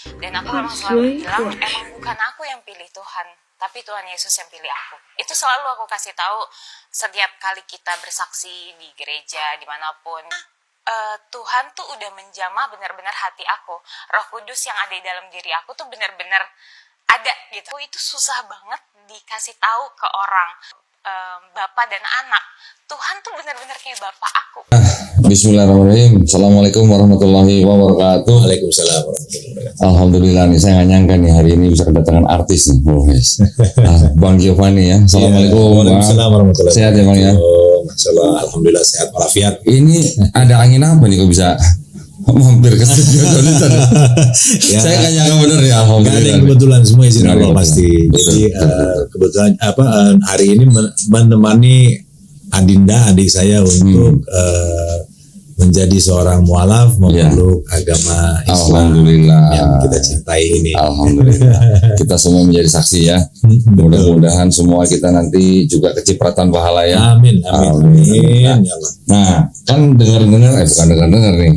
Dan aku memang selalu bilang, emang bukan aku yang pilih Tuhan, tapi Tuhan Yesus yang pilih aku. Itu selalu aku kasih tahu setiap kali kita bersaksi di gereja, dimanapun. Tuhan tuh udah menjamah benar-benar hati aku. Roh Kudus yang ada di dalam diri aku tuh benar-benar ada gitu. Itu susah banget dikasih tahu ke orang. Bapak dan anak, Tuhan tuh benar-benar kayak bapak aku. Bismillahirrahmanirrahim. Assalamualaikum warahmatullahi wabarakatuh. Waalaikumsalam warahmatullahi wabarakatuh. Alhamdulillah nih, saya nggak nyangka nih hari ini bisa kedatangan artis nih, Bang Giovanni ya. Assalamualaikum. Waalaikumsalam warahmatullahi wabarakatuh. Sehat ya Bang ya. Masalah, alhamdulillah sehat walafiat. Ini ada angin apa nih kok bisa mampir ke studio tulisan? Ya, Saya nggak nyangka bener ya. Gak ada Alhamdulillah. yang kebetulan, semua izin Nggak ada Allah yang pasti. kebetulan. Jadi Betul. kebetulan hari ini menemani Adinda adik saya untuk menjadi seorang mualaf memeluk agama Islam Alhamdulillah. yang kita cintai ini. Alhamdulillah. Kita semua menjadi saksi ya. Mudah-mudahan semua kita nanti juga kecipratan pahala ya. Amin, amin, Amin. amin. Ya Allah. Nah, kan dengar-dengar, bukan dengar-dengar nih,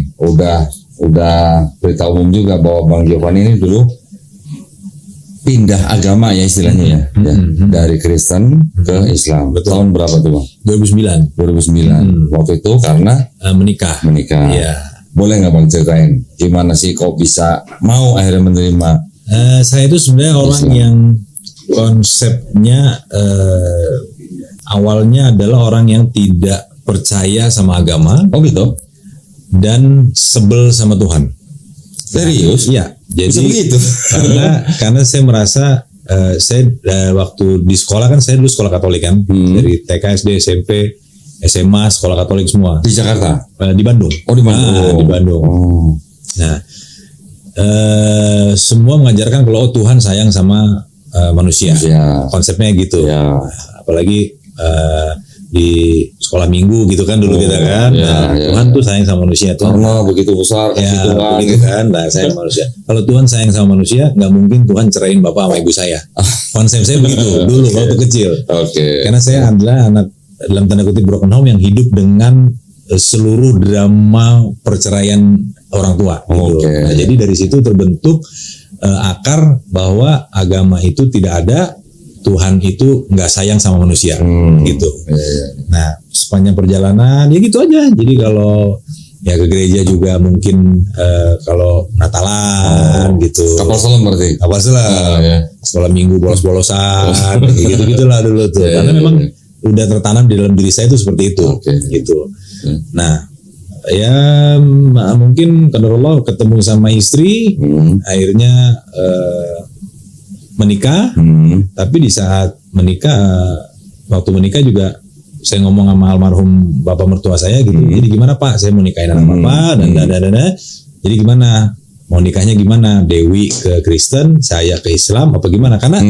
udah berita umum juga bahwa Bang Giovanni ini dulu pindah agama ya istilahnya ya, dari Kristen ke Islam. Betul. Tahun berapa tuh Bang? 2009 2009. Waktu itu karena menikah. menikah. Iya. Boleh nggak Bang ceritain gimana sih kok bisa mau akhirnya menerima? Saya itu sebenarnya orang Islam. yang konsepnya awalnya adalah orang yang tidak percaya sama agama Oh gitu? dan sebel sama Tuhan. Serius? Iya. Bisa Jadi begitu? karena saya merasa saya waktu di sekolah kan saya dulu sekolah Katolik kan, dari TK, SD, SMP, SMA sekolah Katolik semua. Di Jakarta? Di Bandung. Oh di Bandung. Di Bandung. Oh. Nah, semua mengajarkan kalau Tuhan sayang sama manusia. Ya. Konsepnya gitu. Ya. Apalagi di sekolah minggu gitu kan dulu kita kan. ya, Nah, ya. Tuhan tuh sayang sama manusia tuh. Karena begitu besar Ya, kasih Tuhan. begitu kan. Nah, sayang sama manusia. Kalau Tuhan sayang sama manusia, nggak mungkin Tuhan cerain bapak sama ibu saya. Konsep saya begitu dulu waktu kecil. Oke. Karena saya adalah anak dalam tanda kutip broken home yang hidup dengan seluruh drama perceraian orang tua. Gitu. Oke. Nah, jadi dari situ terbentuk akar bahwa agama itu tidak ada, Tuhan itu nggak sayang sama manusia, gitu. Iya. Nah, sepanjang perjalanan ya gitu aja. Jadi kalau ya ke gereja juga mungkin kalau Natalan gitu. Kapal selam berarti. Apa salah? ya. Sekolah minggu bolos-bolosan, gitu-gitulah dulu tuh. Ya, Karena ya, memang ya. udah tertanam di dalam diri saya itu seperti itu, Oke. gitu. Nah, ya mungkin qadarullah ketemu sama istri, akhirnya menikah. Tapi di saat menikah, waktu menikah juga saya ngomong sama almarhum bapak mertua saya gitu. Jadi gimana Pak, saya mau nikahin anak bapak dan. Jadi gimana? Mau nikahnya gimana? Dewi ke Kristen, saya ke Islam, apa gimana? Karena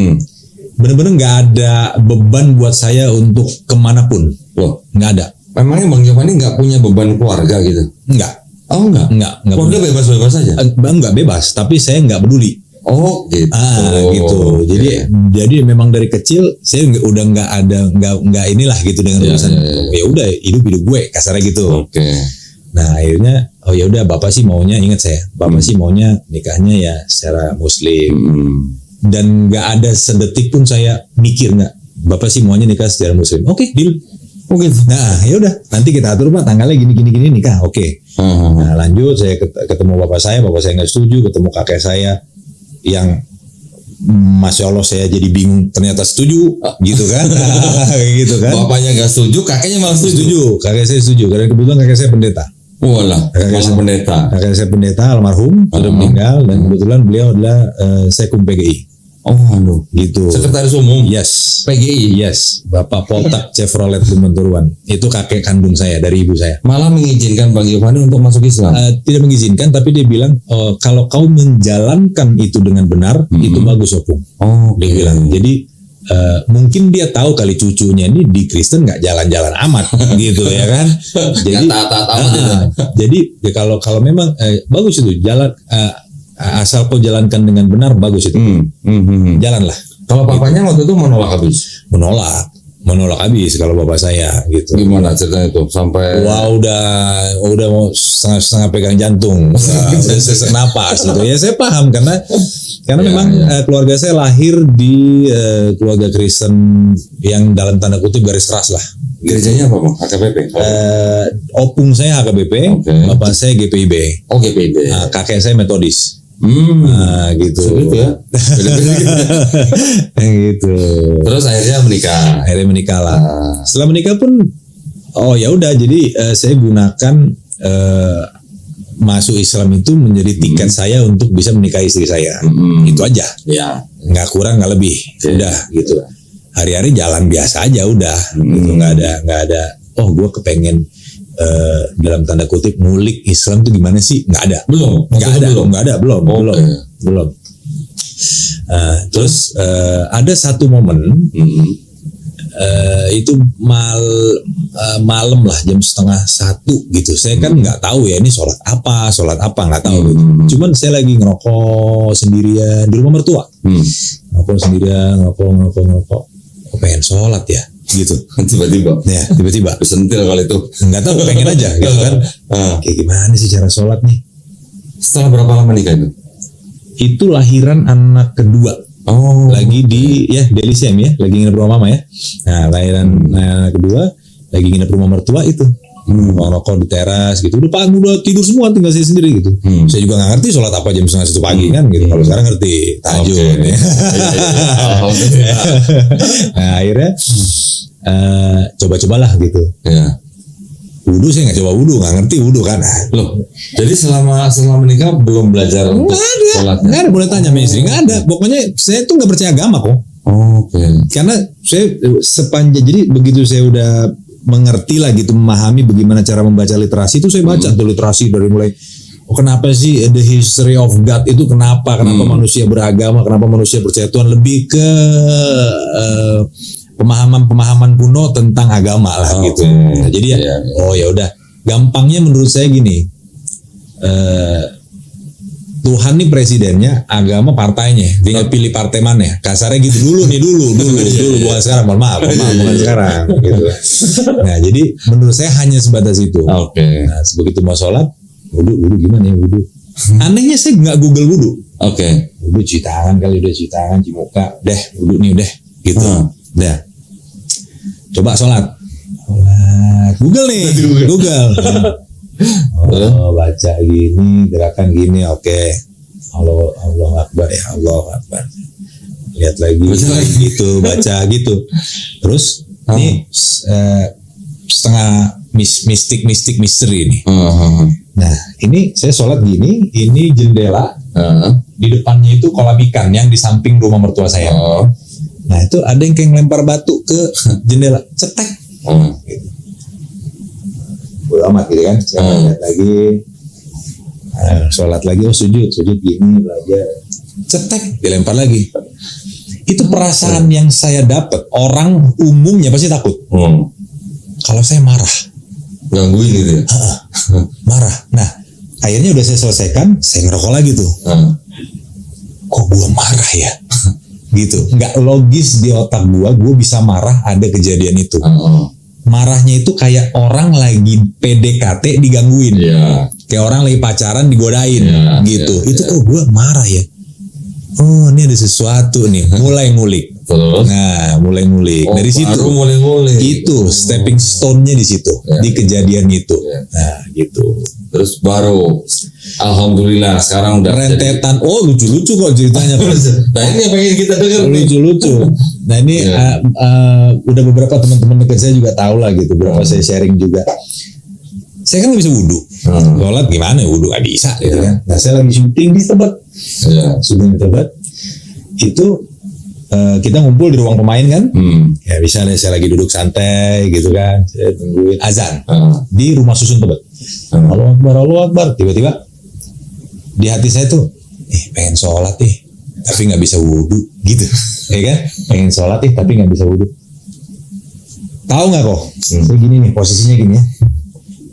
bener-bener nggak ada beban buat saya untuk kemanapun. Loh, Nggak ada. memangnya Bang Giovanni nggak punya beban keluarga gitu? Nggak. Oh enggak? Nggak Keluarga punya. bebas-bebas aja? Nggak bebas, tapi saya nggak peduli. Oh gitu. Gitu. Jadi memang dari kecil saya udah nggak inilah gitu dengan urusan. Ya udah hidup gue kasarnya gitu. Oke. Nah akhirnya ya udah bapak sih maunya, ingat saya, bapak sih maunya nikahnya ya secara Muslim. Dan nggak ada sedetik pun saya mikir nggak, bapak sih maunya nikah secara Muslim. Oke, deal. Oke. Nah ya udah, nanti kita atur Pak tanggalnya gini nikah. Oke. Nah lanjut saya ketemu bapak saya nggak setuju, ketemu kakek saya yang Masya Allah saya jadi bingung ternyata setuju gitu kan. Gitu kan. Bapaknya nggak setuju, kakeknya malah setuju. Setuju, kakek saya setuju karena kebetulan kakek saya pendeta. Walah, kakek pendeta. Kakek saya pendeta almarhum sudah meninggal dan kebetulan beliau adalah Sekum PGI. Oh, aduh. Gitu. Sekretaris Umum. Yes. PGI. Yes, Bapak Poltak Chevrolet Bumenturuan. Itu kakek kandung saya dari ibu saya. Malah mengizinkan Bang Giovanni untuk masuk Islam. Tidak mengizinkan, tapi dia bilang kalau kau menjalankan itu dengan benar, itu bagus Opung. Oh, Dia bilang. Jadi mungkin dia tahu kali cucunya ini di Kristen nggak jalan-jalan amat, gitu ya kan. Jadi taat-taat amat itu. Jadi ya kalau memang bagus itu jalan. Asal kau jalankan dengan benar, bagus itu. Jalanlah. Kalau papanya waktu itu menolak habis. Menolak menolak habis kalau bapak saya gitu. Gimana ceritanya itu sampai Wah udah mau setengah pegang jantung, udah sesak napas gitu. Ya saya paham karena memang keluarga saya lahir di keluarga Kristen yang dalam tanda kutip garis keras lah. gerejanya apa Bang? HKBP? Opung saya HKBP, bapak saya GPIB. Oh GPIB. Nah, kakek saya Metodis. Nah, gitu. Segitu ya. Gitu. Terus akhirnya menikah lah. Setelah menikah pun ya udah jadi saya gunakan masuk Islam itu menjadi tiket saya untuk bisa menikahi istri saya. Itu aja. Ya. Nggak kurang nggak lebih. Udah gitu. Hari-hari jalan biasa aja udah. Gitu. Nggak ada. Oh gue kepengen dalam tanda kutip ngulik Islam tuh gimana sih? Nggak ada. Belum. Terus ada satu momen itu malam lah jam 12:30 gitu. Saya kan nggak tahu ya ini sholat apa nggak tahu gitu. Cuman saya lagi ngerokok sendirian di rumah mertua. Ngerokok sendirian, ngerokok. Pengen sholat ya. Gitu tiba-tiba sentil kali itu nggak tahu pengen aja gitu kan. Kayak gimana sih cara sholat nih? Setelah berapa lama nikah itu lahiran anak kedua lagi di Delisem ya, lagi nginep rumah mama ya. Nah lahiran anak kedua lagi nginep rumah mertua itu ngerokok di teras gitu. Udah tidur semua tinggal saya sendiri gitu. Saya juga nggak ngerti sholat apa jam 1:30 pagi kan gitu. Kalau sekarang ngerti tahajud ya. Nah akhirnya coba-cobalah gitu. Wudhu saya nggak coba wudhu, nggak ngerti wudhu kan. Loh, jadi selama menikah belum belajar untuk sholatnya? Nggak ada, boleh tanya sama istri, nggak ada. Pokoknya saya tuh nggak percaya agama kok. Karena saya jadi begitu saya udah mengerti lah gitu, memahami bagaimana cara membaca literasi itu saya baca tuh literasi dari mulai kenapa sih the history of God itu kenapa manusia beragama, kenapa manusia percaya Tuhan, lebih ke pemahaman kuno tentang agama lah gitu. Nah, jadi ya udah gampangnya menurut saya gini, Tuhan nih presidennya, agama partainya, tinggal pilih partai mana. Kasarnya gitu dulu bukan sekarang, mohon maaf bukan sekarang gitu. Nah jadi menurut saya hanya sebatas itu. Nah begitu mau sholat, wudhu gimana ya wudhu? Anehnya saya nggak Google wudhu. Wudhu cuci tangan kali, udah cuci tangan, cuci muka, wudhu nih udah gitu. Coba sholat. Google nih, Google. Baca gini, gerakan gini, oke. Allah Akbar ya, Allah Akbar. Lihat lagi gitu, baca gitu. Terus ini setengah mistik misteri ini. Nah, ini saya sholat gini, ini jendela. Di depannya itu kolam ikan yang di samping rumah mertua saya. Nah, itu ada yang kayak ngelempar batu ke jendela, cetek. Gitu. Bodo amat gitu kan, saya lihat lagi, sholat lagi, sujud gini, belajar, cetek, dilempar lagi. Itu perasaan yang saya dapat. Orang umumnya pasti takut. Kalau saya marah, gangguin gitu ya? Marah. Nah, akhirnya udah saya selesaikan, saya ngerokok lagi tuh. Kok gue marah ya? Gitu, nggak logis di otak gue bisa marah ada kejadian itu. Marahnya itu kayak orang lagi PDKT digangguin, kayak orang lagi pacaran digodain, gitu. Itu kok gue marah ya? Oh, ini ada sesuatu nih. Mulai ngulik. Nah, mulai ngulik dari situ. Mulai ngulik. Itu stepping stone-nya di situ, di kejadian itu. Nah, gitu. Terus baru, alhamdulillah sekarang udah rentetan. Lucu-lucu kok ceritanya. Nah ini yang pengen kita dengar. Lucu-lucu. Nah ini udah beberapa teman-teman dekat saya juga tahu lah gitu. Berapa saya sharing juga. Saya kan nggak bisa wudhu. Sholat gimana wudhu nggak bisa gitu kan. Nah saya lagi syuting di Tebet. Syuting di Tebet. Itu kita ngumpul di ruang pemain kan. Ya bisa deh, saya lagi duduk santai gitu kan. Saya tungguin azan di rumah susun Tebet. Allahu Akbar. Tiba-tiba di hati saya tuh, pengen sholat nih, tapi nggak bisa wudhu gitu, ya kan? Pengen sholat nih, tapi nggak bisa wudhu. Tahu nggak kok? Saya gini nih, posisinya gini ya.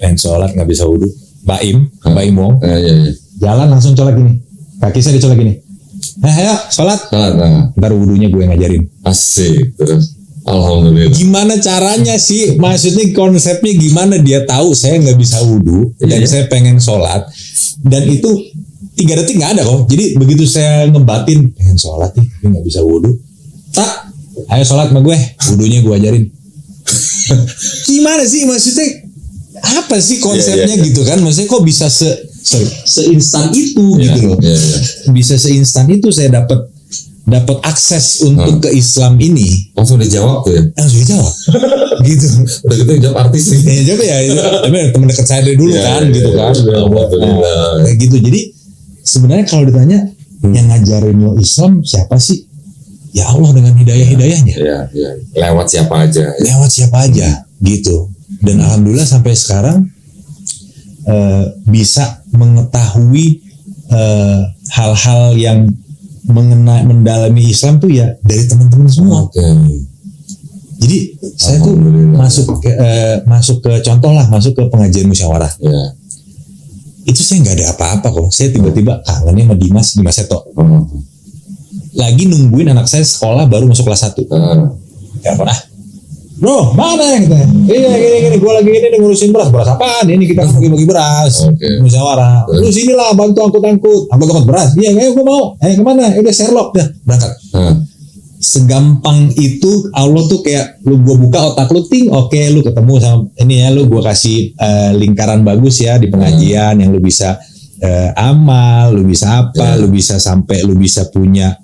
Pengen sholat nggak bisa wudhu. Baim Wong, jalan langsung colek gini, kaki saya dicolek gini. Ayo sholat. Ntar wudhunya gue ngajarin. Asik terus. Alhamdulillah. Gimana caranya sih? Maksudnya konsepnya gimana dia tahu saya nggak bisa wudhu dan saya pengen sholat, dan itu 3 detik nggak ada kok. Jadi begitu saya ngebatin pengen sholat nih, tapi nggak bisa wudhu, tak, ayo sholat sama gue, wudhunya gue ajarin. Gimana sih maksudnya? Apa sih konsepnya gitu kan? Maksudnya kok bisa seinstan itu gitu loh? Bisa seinstan itu saya dapat akses untuk ke Islam ini. Langsung dijawab tuh ya? Langsung dijawab. Gitu. Udah gitu jawab artis sih. Ya jawab ya. Tapi teman dekat saya dari dulu kan gitu kan. Alhamdulillah. Kayak gitu. Jadi sebenarnya kalau ditanya yang ngajarin lo Islam siapa sih? Ya Allah dengan hidayahnya. Ya. Lewat siapa aja. Lewat siapa aja gitu. Dan alhamdulillah sampai sekarang bisa mengetahui hal-hal yang mendalami Islam tuh ya dari teman-teman semua. Oke. Jadi saya tuh masuk ke contoh lah, masuk ke pengajian musyawarah. Ya. Itu saya nggak ada apa-apa kok. Saya tiba-tiba kangennya sama Dimas Seto. Lagi nungguin anak saya sekolah baru masuk kelas 1. Telepon bro, mana yang kita? Gini, gue lagi ini ngurusin beras apaan? Ini kita bagi-bagi beras, musyawarah. Lu sinilah bantu angkut beras. Iya, ayo gue mau. Kemana? Udah Sherlock, dah berangkat. Segampang itu Allah tuh kayak lu gue buka otak lu oke, lu ketemu sama ini ya, lu gue kasih lingkaran bagus ya di pengajian yang lu bisa amal, lu bisa apa, lu bisa sampai lu bisa punya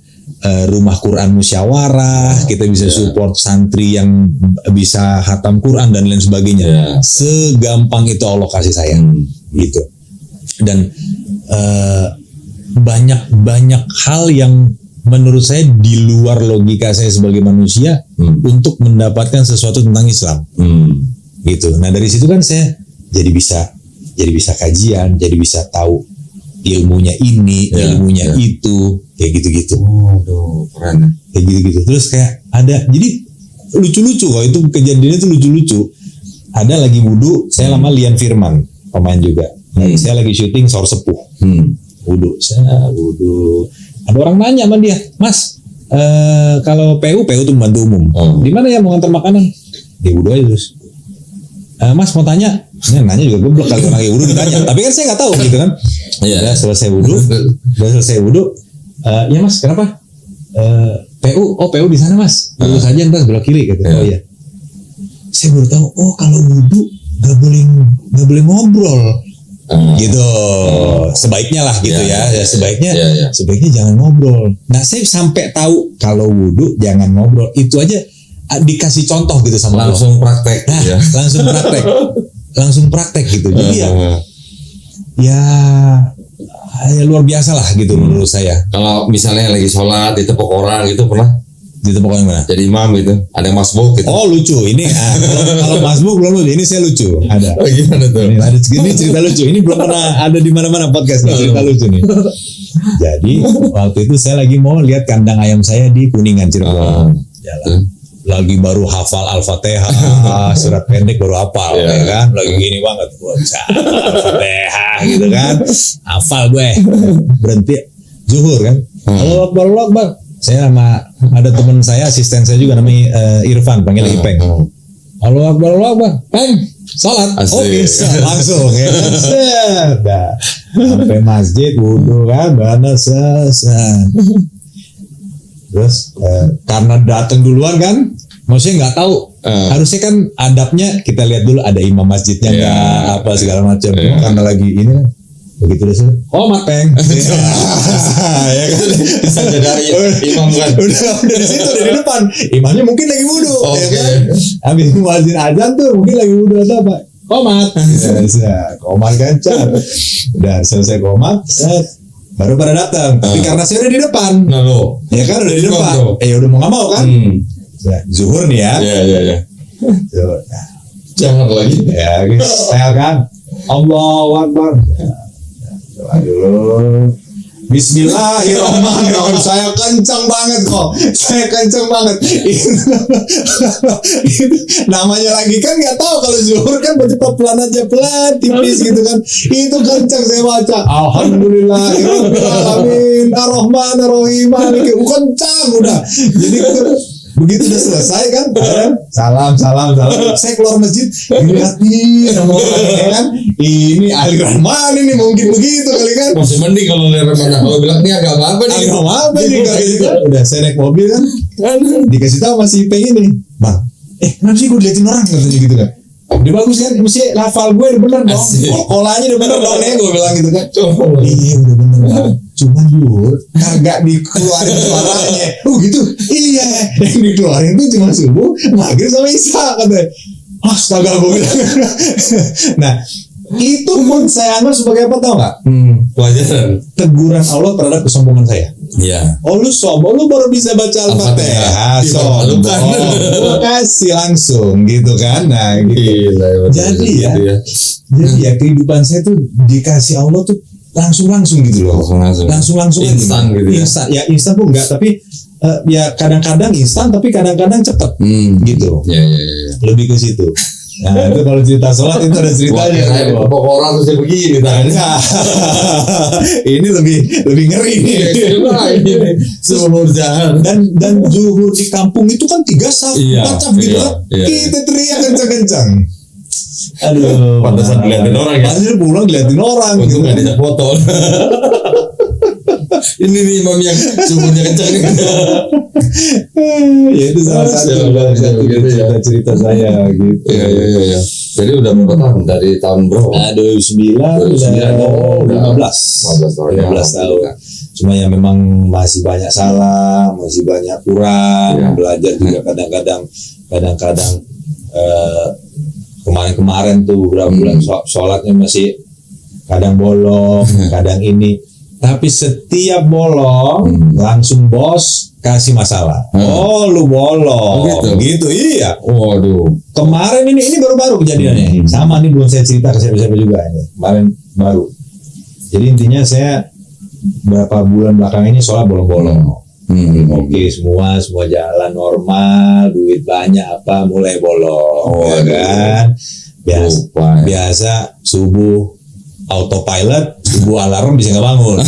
rumah Quran musyawarah, kita bisa support santri yang bisa khatam Quran dan lain sebagainya. Segampang itu Allah kasih saya, gitu. Dan banyak hal yang menurut saya di luar logika saya sebagai manusia untuk mendapatkan sesuatu tentang Islam, gitu. Nah dari situ kan saya jadi bisa kajian, jadi bisa tahu ilmunya ini, ilmunya itu, kayak gitu-gitu. Keren. Kayak gitu-gitu. Terus kayak ada, jadi lucu-lucu kok itu kejadiannya itu lucu-lucu. Ada lagi wudhu, saya lama Lian Firman, pemain juga. Saya lagi syuting Saur Sepuh. Wudhu, saya wudhu. Ada orang nanya sama dia, Mas, kalau PU tuh membantu umum. Di mana ya mau ngantar makanan? Dia wudhu aja terus. Mas mau tanya, nanya juga goblok kalau lagi wudhu ditanya. Tapi kan saya nggak tahu gitu kan. Udah selesai wudhu. Ya Mas, kenapa? PU di sana Mas. Lurus aja ntar belok kiri gitu. Oh iya. Saya baru tahu. Oh kalau wudhu nggak boleh ngobrol. Gitu. Sebaiknya lah gitu ya. Sebaiknya jangan ngobrol. Nah saya sampai tahu kalau wudhu jangan ngobrol. Itu aja dikasih contoh gitu sama langsung Allah. Praktek. Nah, ya. langsung praktek gitu. Jadi ya luar biasa lah gitu menurut saya. Kalau misalnya lagi sholat ditepuk orang gitu pernah? Ditepuk orang mana? Jadi imam gitu, ada yang masbuk gitu. Oh lucu, ini kalau masbuk belum lucu, ini saya lucu. Ada. Oh gimana tuh? Ini cerita lucu, ini belum pernah ada di mana-mana podcast cerita lucu nih. Jadi waktu itu saya lagi mau lihat kandang ayam saya di Kuningan Cirebon. Jalan. Lagi baru hafal Al-Fatihah, surat pendek baru hafal, ya kan? Lagi gini banget, Al-Fatihah gitu kan, hafal gue. Berhenti zuhur kan, Allah Akbar. Saya sama ada teman saya, asisten saya juga namanya Irfan, panggil Ipeng. Allah Akbar, Peng, sholat. Oh bisa langsung ya. Dah sampai masjid wudhu kan, mana selesai. Terus karena datang duluan kan, maksudnya nggak tahu. Harusnya kan adabnya kita lihat dulu ada imam masjidnya nggak apa segala macam. Karena lagi ini begitu deh. Mat Peng. Ya kan bisa jadi imam kan. Udah di situ di depan. Imamnya mungkin lagi wudhu. Ya kan. Habis muadzin azan tuh mungkin lagi wudhu atau apa. Qomat. Qomat kencang. Udah selesai qomat. Baru pada datang, tapi karena saya udah di depan, ya kan udah di depan, udah mau nggak mau kan, zuhur nih ya, jangan lagi, ya guys, saya kan, Allahu Akbar, aduh, Bismillahirrahmanirrahim. Saya kencang banget kok. Itu namanya lagi kan nggak tahu kalau zuhur kan berarti pelan aja, pelan tipis gitu kan. Itu kencang saya baca. Alhamdulillahirobbilalamin, Ar-Rahmanir-Rahim. Kencang udah. Jadi Begitu udah selesai kan, salam. Saya keluar masjid, dilihatin sama orang ya kan. Ini aliran mana nih, mungkin begitu kali kan. Masih mending kalau aliran mana. Kalau bilang ini agak apa nih. Agak apa nih kan. Udah saya naik mobil kan. Dikasih tahu masih Ipeng ini, Bang. Kenapa sih gue diliatin orang katanya gitu kan. Dia bagus kan, mesti hafal gue udah bener dong. Polanya udah bener dong nih, gue bilang gitu kan. Iya udah bener Bang. Cuman Yur, kagak dikeluarin suaranya. Gitu. Iya, yang dikeluarin tuh cuma subuh, maghrib sama isya katanya. Astaga gue bilang. Nah, itu pun saya anggap sebagai apa tau gak? Pelajaran. Teguran Allah terhadap kesombongan saya. Iya. Oh lu sombong, lu baru bisa baca Al-Fatihah. Sombong. Gue kasih langsung gitu kan. Nah gitu. Jadi ya kehidupan saya tuh dikasih Allah tuh langsung gitu loh. Langsung Instan gitu ya. Instan pun enggak, tapi ya kadang-kadang instan tapi kadang-kadang cepet gitu. Iya. Lebih ke situ. Nah itu kalau cerita sholat itu ada ceritanya. Pokok orang terus begini tangannya. Ini lebih ngeri nih. Seumur jalan. Dan zuhur di kampung itu kan 3 saf, 4 saf gitu kan. Kita teriak kencang-kencang. Aduh. Pantesan dilihatin orang ya. Pantesan pulang dilihatin orang. Untung nggak diajak foto. Ini nih imam yang suhunya kencang nih. Ya itu salah satu cerita saya gitu. Iya. Jadi udah berapa tahun? Dari tahun berapa? 2009 udah 15 tahun. Cuma ya memang masih banyak salah, masih banyak kurang, belajar juga kadang-kadang kemarin tuh beberapa bulan sholatnya masih kadang bolong, kadang ini. Tapi setiap bolong langsung bos kasih masalah. Oh lu bolong. Gitu iya. Waduh. Kemarin ini baru-baru kejadiannya. Sama nih belum saya cerita ke siapa-siapa juga ini. Kemarin baru. Jadi intinya saya berapa bulan belakang ini sholat bolong-bolong. Oke semua jalan normal, duit banyak apa mulai bolong. Ya kan? Biasa subuh autopilot, subuh alarm bisa nggak bangun.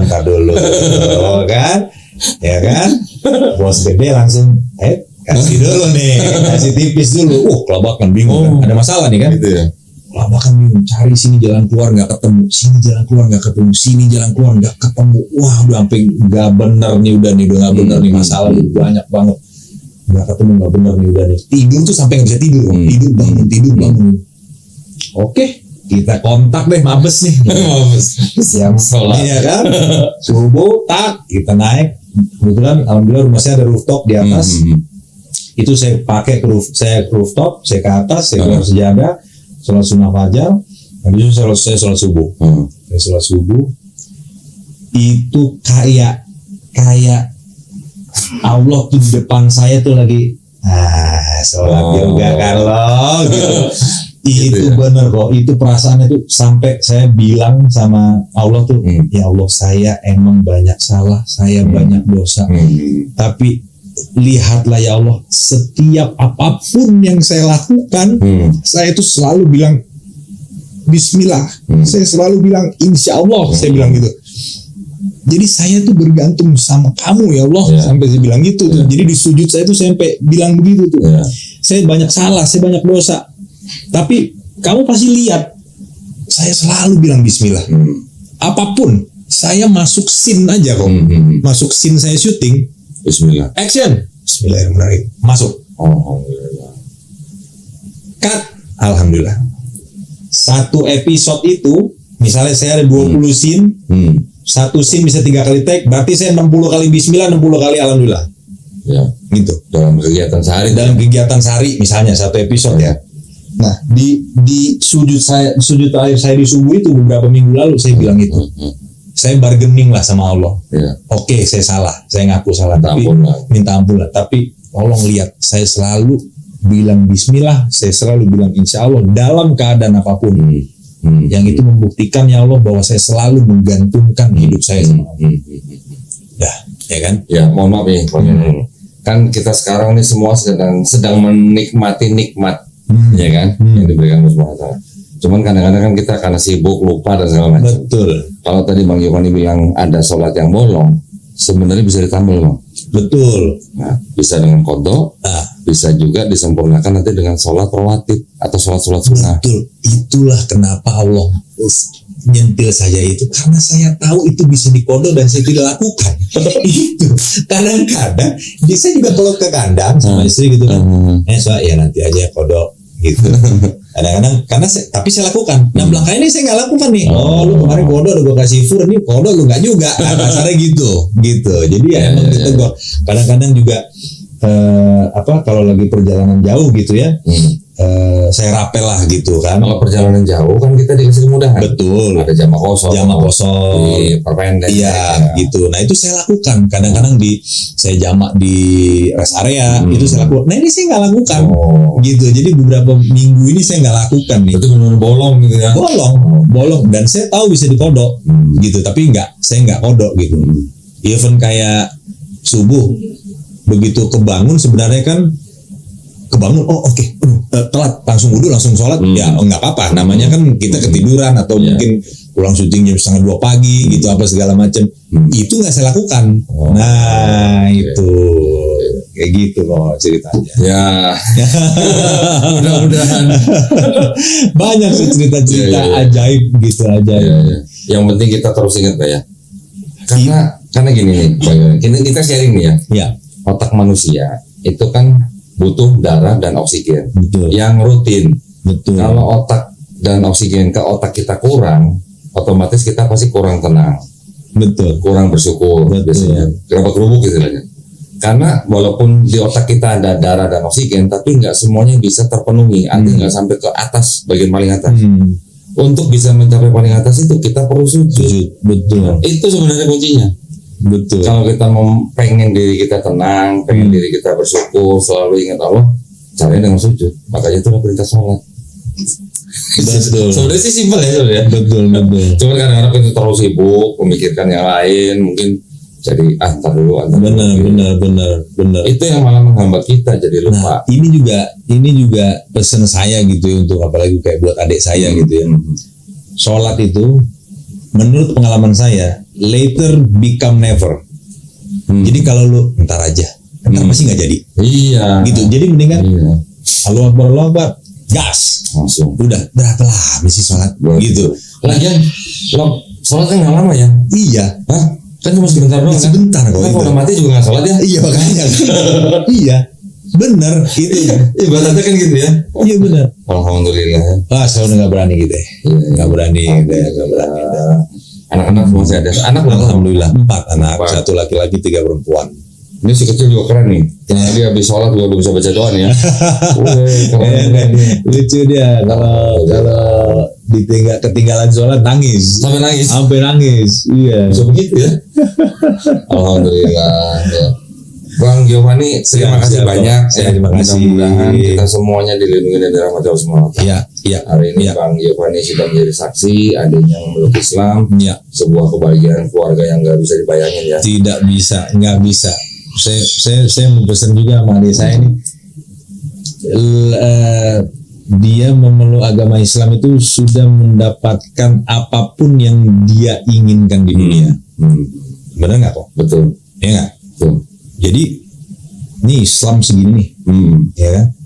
Ntar dulu, kan? Ya kan? Bos gede langsung, kasih dulu nih, kasih tipis dulu. Kelabakan bingung kan? Ada masalah nih kan? Gitu ya. Kelabakan bingung, cari sini jalan keluar nggak ketemu, sini jalan keluar nggak ketemu, sini jalan keluar nggak ketemu. Wah, udah sampai nggak bener nih, udah nggak bener nih, masalah banyak banget. Nggak ketemu, nggak bener nih, udah nih. Tidur tuh sampai nggak bisa tidur, tidur bangun. Oke. Kita kontak deh mabes nih. Siap sholat. Iya kan? Subuh tak kita naik. Kebetulan alhamdulillah rumah saya ada rooftop di atas. Itu saya pakai saya rooftop, saya ke atas, saya keluar sejadah, sholat sunnah fajar. Habis itu saya sholat subuh. Saya sholat subuh. Itu kayak Allah tuh di depan saya tuh lagi sholat juga kan lo gitu. Itu bener kok, itu perasaannya tuh sampai saya bilang sama Allah tuh, ya Allah saya emang banyak salah, saya banyak dosa, tapi lihatlah ya Allah, setiap apapun yang saya lakukan, saya tuh selalu bilang Bismillah, saya selalu bilang Insya Allah, saya bilang gitu. Jadi saya tuh bergantung sama kamu ya Allah, sampai saya bilang gitu. Jadi di sujud saya tuh sampai bilang begitu tuh, saya banyak salah, saya banyak dosa. Tapi kamu pasti lihat saya selalu bilang Bismillah. Apapun saya masuk scene aja kok. Masuk scene saya syuting Bismillah. Action. Bismillahirrahmanirrahim. Masuk. Alhamdulillah. Cut. Alhamdulillah. Satu episode itu misalnya saya ada 20 scene. Satu scene bisa 3 kali take. Berarti saya 60 kali Bismillah, 60 kali Alhamdulillah. Ya. Gitu. Dalam kegiatan sehari misalnya satu episode ya. Nah di sujud terakhir saya di subuh itu beberapa minggu lalu saya bilang itu, saya bargaining lah sama Allah. Oke, saya salah, saya ngaku salah, minta ampun lah. Tapi tolong lihat, saya selalu bilang Bismillah, saya selalu bilang Insya Allah dalam keadaan apapun. Yang itu membuktikan ya Allah bahwa saya selalu menggantungkan hidup saya sama Allah. Ya kan? Ya, mohon maaf ya, kan kita sekarang ini semua sedang menikmati nikmat. Ya kan, yang diberikan Allah SWT. Cuman kadang-kadang kan kita karena sibuk, lupa dan segala macam. Betul. Kalau tadi Bang Giovanni bilang ada sholat yang bolong, sebenarnya bisa ditambal Bang. Betul. Nah, bisa dengan kodok, Ah, bisa juga disempurnakan nanti dengan sholat rawatib atau sholat sunnah. betul. Itulah kenapa Allah nyentil saya itu, karena saya tahu itu bisa dikodok dan saya tidak lakukan. Itu kadang-kadang saya juga kalau ke kandang sama istri gitu kan, soal ya nanti aja kodok gitu. Kadang-kadang karena tapi saya lakukan. Nah belakang ini saya nggak lakukan nih. Oh lu kemarin kodok udah gue kasih fur, nih kodok lu nggak juga. Nah, kasarnya gitu. Jadi ya emang kita gua kadang-kadang juga kalau lagi perjalanan jauh gitu ya, saya rapel lah gitu kan. Kalau perjalanan jauh kan kita dikasih kemudahan. Betul. Ada jamak kosong. Diperpendek. Iya gitu. Nah itu saya lakukan. Kadang-kadang saya jamak di rest area itu saya lakukan. Nah ini saya nggak lakukan. Gitu. Jadi beberapa minggu ini saya nggak lakukan nih. Itu benar-benar bolong gitu ya. Bolong. Dan saya tahu bisa dikodok gitu. Tapi saya nggak kodok gitu. Even kayak subuh begitu kebangun sebenarnya kan kebangun, telat, langsung wudhu, langsung sholat, ya nggak apa-apa. Namanya kan kita ketiduran atau mungkin pulang syuting jam 1:30 pagi gitu apa segala macam. Itu nggak saya lakukan. Itu kayak gitu loh ceritanya. Ya. Mudah-mudahan. Banyak sih cerita-cerita ajaib gitu aja. Yang penting kita terus ingat Pak ya. Karena gini nih, kita sharing nih ya. Ya. Otak manusia itu kan butuh darah dan oksigen. Betul. Yang rutin. Betul. Kalau otak dan oksigen ke otak kita kurang, otomatis kita pasti kurang tenang. Betul. Kurang bersyukur. Betul. Biasanya. Gerabak kerubuk istilahnya. Karena walaupun di otak kita ada darah dan oksigen, tapi nggak semuanya bisa terpenuhi. Artinya nggak sampai ke atas, bagian paling atas. Untuk bisa mencapai paling atas itu kita perlu sujud. Betul. Itu sebenarnya kuncinya. Betul. Kalau kita mau pengen diri kita tenang, pengen diri kita bersyukur, selalu ingat Allah, caranya dengan sujud. Makanya itu perintah sholat. Betul. Sebenarnya sih simpel ya sebenarnya. Betul. Cuman kadang-kadang kita terlalu sibuk memikirkan yang lain, mungkin jadi antar dulu. Benar. Itu yang malah menghambat kita jadi lupa. Nah, ini juga pesan saya gitu ya, untuk apalagi kayak buat adik saya gitu ya. Sholat itu menurut pengalaman saya later become never. Jadi kalau lu ntar aja, ntar pasti nggak jadi. Iya. Gitu. Jadi mendingan Allahu Akbar, gas. Langsung. Udah berapa lama sih sholat? Gitu. Lagian sholat kan nggak lama ya? Iya. Hah? Kan cuma sebentar doang. Sebentar kok. Kan kalau mati juga nggak sholat ya? Iya makanya. Iya. Bener itu. Ibaratnya kan gitu ya? Iya bener. Alhamdulillah. Saya udah nggak berani gitu ya. Nggak berani. Anak-anak semua saya ada. Anak Alhamdulillah 4 anak, 1 laki-laki 3 perempuan. Ini si kecil juga keren nih. Dia habis sholat juga udah bisa baca doa nih ya. Keren. Lucu dia kalau ketinggalan sholat nangis. Sampai nangis. Iya. Bisa begitu ya. Alhamdulillah. Ya. Bang Giovanni, terima kasih banyak. Terima kasih. Mudah-mudahan kita semuanya dilindungi dari rahmat Allah SWT. Iya. Hari ini Bang Giovanni sudah menjadi saksi adanya yang memeluk Islam. Iya. Sebuah kebahagiaan keluarga yang nggak bisa dibayangin ya. Nggak bisa. Saya mau pesan juga sama adik saya ini. Dia memeluk agama Islam itu sudah mendapatkan apapun yang dia inginkan di dunia. Benar nggak kok? Betul. Ya nggak? Betul. Jadi ini Islam segini nih, ya kan?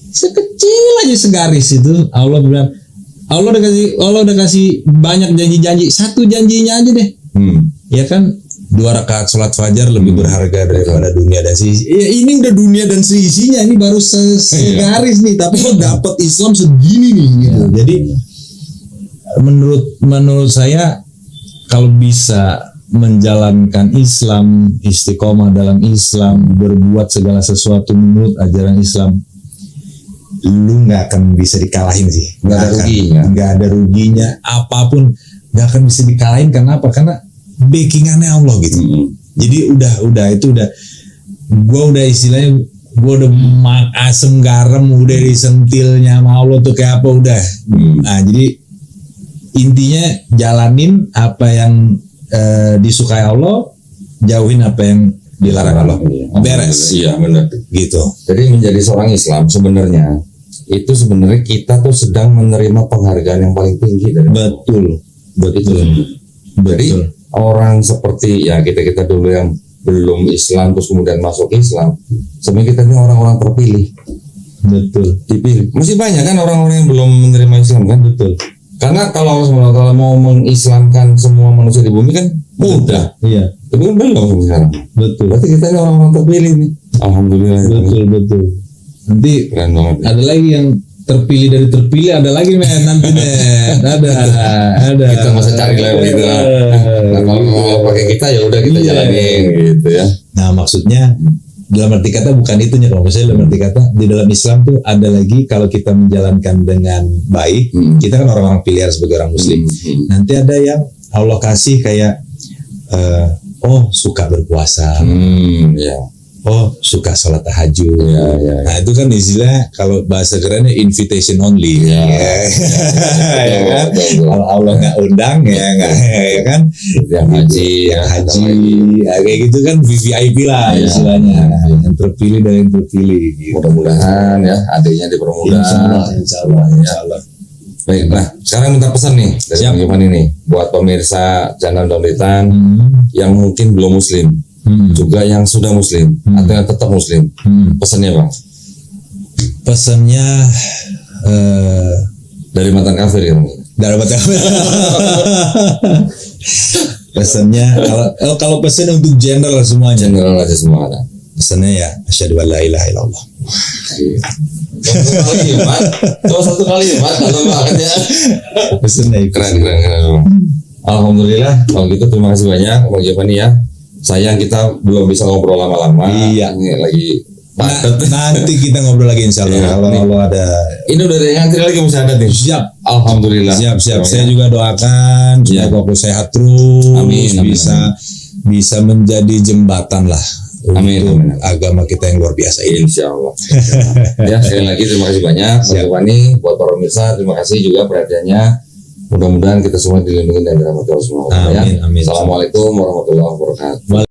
Sekecil aja segaris itu Allah bilang, Allah udah kasih banyak janji-janji, satu janjinya aja deh, ya kan? 2 rakaat sholat fajar lebih berharga daripada dunia dan seisi. Ya ini udah dunia dan seisinya, ini baru segaris nih, tapi kok dapat Islam segini nih, gitu. Jadi menurut saya kalau bisa menjalankan Islam, istiqomah dalam Islam, berbuat segala sesuatu menurut ajaran Islam, lu nggak akan bisa dikalahin sih. Nggak ada ruginya. Apapun nggak akan bisa dikalahin. Karena apa? Karena backingannya Allah gitu. Jadi gue udah istilahnya, gue udah asem garam, udah disentilnya sama Allah tuh kayak apa udah. Nah jadi intinya jalanin apa yang disukai Allah, jauhin apa yang dilarang Allah. Beres. Iya benar. Gitu. Jadi menjadi seorang Islam sebenarnya kita tuh sedang menerima penghargaan yang paling tinggi dari Betul. Jadi orang seperti ya kita dulu yang belum Islam terus kemudian masuk Islam, sebenarnya kita ini orang-orang terpilih, Betul. dipilih. Masih banyak kan orang-orang yang belum menerima Islam kan? Betul. Karena kalau Allah SWT mau mengislamkan semua manusia di bumi kan mudah, Iya. tapi kan belum sampai sekarang. Betul. Berarti kita ini orang-orang terpilih nih. Alhamdulillah. Betul. Nanti Keren banget. ada lagi yang terpilih dari terpilih, ada lagi men nanti men. Ada. Kita nggak usah cari lagi gitu lah. Nah, kalau mau pakai kita ya udah kita Iya. jalanin gitu ya. Nah maksudnya dalam arti kata bukan itunya, kalau misalnya dalam arti kata di dalam Islam tuh ada lagi kalau kita menjalankan dengan baik, kita kan orang-orang pilihan sebagai orang Muslim. Nanti ada yang Allah kasih kayak suka berpuasa, Ya. oh suka sholat tahajud. Ya. Nah itu kan istilah kalau bahasa kerennya invitation only. Ya. Ya kan? Betul. Kalau Allah nggak undang ya kan. Yang haji, Yang haji, ya, kayak gitu kan VVIP lah Ya. istilahnya. Yang terpilih dan yang terpilih. Gitu. Mudah-mudahan ya adanya dipermudah. Insya Allah. Baik, nah sekarang minta pesan nih dari Siap. Bang Giovanni nih buat pemirsa channel Daunitan yang mungkin belum Muslim, juga yang sudah Muslim atau yang tetap Muslim. Pesannya Bang? Pesannya Dari mantan kafir kan? dalam pesannya kalau pesan untuk general semuanya. General aja semua ada. Pesannya ya asyhadu an la ilaha illallah. Satu kali Mat, kalau banget ya. Pesannya itu. Keren. Alhamdulillah, kalau gitu terima kasih banyak Bang Giovanni ya. Sayang kita belum bisa ngobrol lama-lama. Iya. Ini lagi padat. Nanti kita ngobrol lagi insya Allah. Iya, Kalau nih. Allah ada. Ini udah ada yang ngantri lagi masih ada nih. Siap. Alhamdulillah. Siap. Saya juga doakan Iya. semoga aku sehat terus. Amin. Bisa menjadi jembatan lah Amin. untuk agama kita yang luar biasa ini. Insya Allah. Ya sekali lagi terima kasih banyak Bang Siap. Giovanni, buat para pemirsa terima kasih juga perhatiannya. Mudah-mudahan kita semua dilindungi dari rahmat Allah SWT. Amin. Assalamualaikum warahmatullahi wabarakatuh.